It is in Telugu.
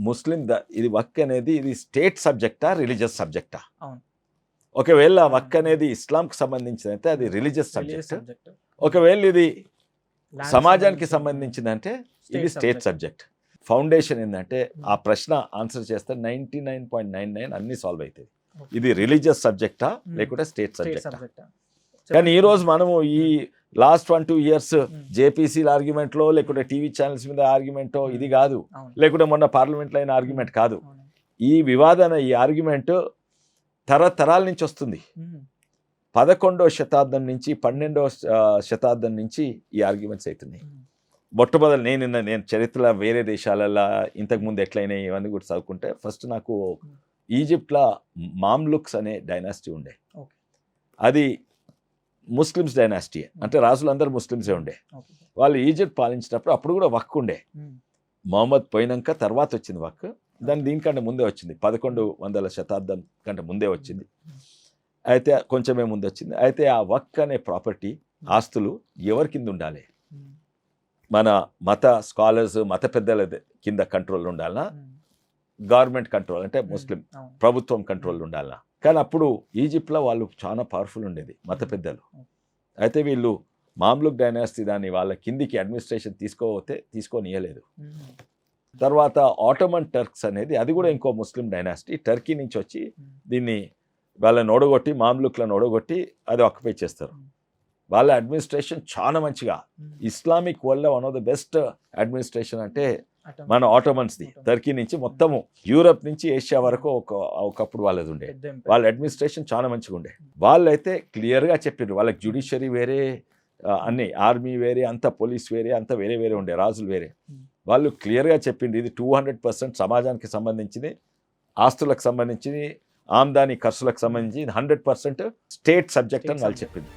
ముస్లిం ఇది వక్ అనేది ఇది స్టేట్ సబ్జెక్టా రిలీజియస్ సబ్జెక్టా? అవును. ఒకవేళ వక్ అనేది ఇస్లాంకి సంబంధించిందంటే అది రిలీజియస్ సబ్జెక్ట్. సబ్జెక్ట్ ఒకవేళ ఇది సమాజానికి సంబంధించిందంటే ఇది స్టేట్ సబ్జెక్ట్. ఫౌండేషన్ ఏంటంటే ఆ ప్రశ్న ఆన్సర్ చేస్తే 99.99 అన్ని సాల్వ్ అవుతాయి. ఇది రిలీజియస్ సబ్జెక్టా లేకుంటే స్టేట్ సబ్జెక్టా? కానీ ఈ రోజు మనము ఈ లాస్ట్ 1-2 years జేపీసీల ఆర్గ్యుమెంట్లో లేకుంటే టీవీ ఛానల్స్ మీద ఆర్గ్యుమెంటో ఇది కాదు, లేకుంటే మొన్న పార్లమెంట్లో అయిన ఆర్గ్యుమెంట్ కాదు. ఈ వివాదన ఈ ఆర్గ్యుమెంట్ తరతరాల నుంచి వస్తుంది. 11వ శతాబ్దం నుంచి 12వ శతాబ్దం నుంచి ఈ ఆర్గ్యుమెంట్స్ అవుతున్నాయి. మొట్టమొదటి నేను చరిత్రలో వేరే దేశాలలో ఇంతకుముందు ఎట్లయినాయి ఇవన్నీ కూడా చదువుకుంటే ఫస్ట్ నాకు ఈజిప్ట్లో మామ్లుక్స్ అనే డైనాసిటీ ఉండే. అది ముస్లిమ్స్ డైనాసిటీ, అంటే రాజులందరూ ముస్లిమ్సే ఉండే. వాళ్ళు ఈజిప్ట్ పాలించినప్పుడు అప్పుడు కూడా వక్ ఉండే. మొహమ్మద్ పోయినాక తర్వాత వచ్చింది వక్. దీనికంటే ముందే వచ్చింది, 1100 శతాబ్దం కంటే ముందే వచ్చింది. అయితే కొంచెమే ముందు వచ్చింది. అయితే ఆ వక్ అనే ప్రాపర్టీ ఆస్తులు ఎవరి కింద ఉండాలి? మన మత స్కాలర్స్ మత పెద్దల కింద కంట్రోల్ ఉండాలనా, గవర్నమెంట్ కంట్రోల్ అంటే ముస్లిం ప్రభుత్వం కంట్రోల్ ఉండాలనా? కానీ అప్పుడు ఈజిప్ట్లో వాళ్ళు చాలా పవర్ఫుల్ ఉండేది మత పెద్దలు. అయితే వీళ్ళు మామ్లుక్ డైనాసిటీ దాన్ని వాళ్ళ కిందికి అడ్మినిస్ట్రేషన్ తీసుకోనియలేదు. తర్వాత ఆటోమన్ టర్క్స్ అనేది అది కూడా ఇంకో ముస్లిం డైనాసిటీ, టర్కీ నుంచి వచ్చి దీన్ని వాళ్ళని ఓడగొట్టి మామ్లుక్లను ఓడగొట్టి అది ఆక్యుపై చేస్తారు. వాళ్ళ అడ్మినిస్ట్రేషన్ చాలా మంచిగా, ఇస్లామిక్ వరల్డ్లో one of the best administration అంటే మన ఆటోమన్స్ది. టర్కీ నుంచి మొత్తము యూరప్ నుంచి ఏషియా వరకు ఒకప్పుడు వాళ్ళది ఉండే. వాళ్ళ అడ్మినిస్ట్రేషన్ చాలా మంచిగా ఉండే. వాళ్ళైతే క్లియర్గా చెప్పిండ్రు వాళ్ళకి జ్యుడిషియరీ వేరే, అన్ని ఆర్మీ వేరే, అంత పోలీస్ వేరే, అంత వేరే వేరే ఉండే, రాజులు వేరే. వాళ్ళు క్లియర్గా చెప్పిండ్రు ఇది 200% సమాజానికి సంబంధించింది, ఆస్తులకు సంబంధించింది, ఆమ్దాని ఖర్చులకు సంబంధించి 100% స్టేట్ సబ్జెక్ట్ అని వాళ్ళు చెప్పింది.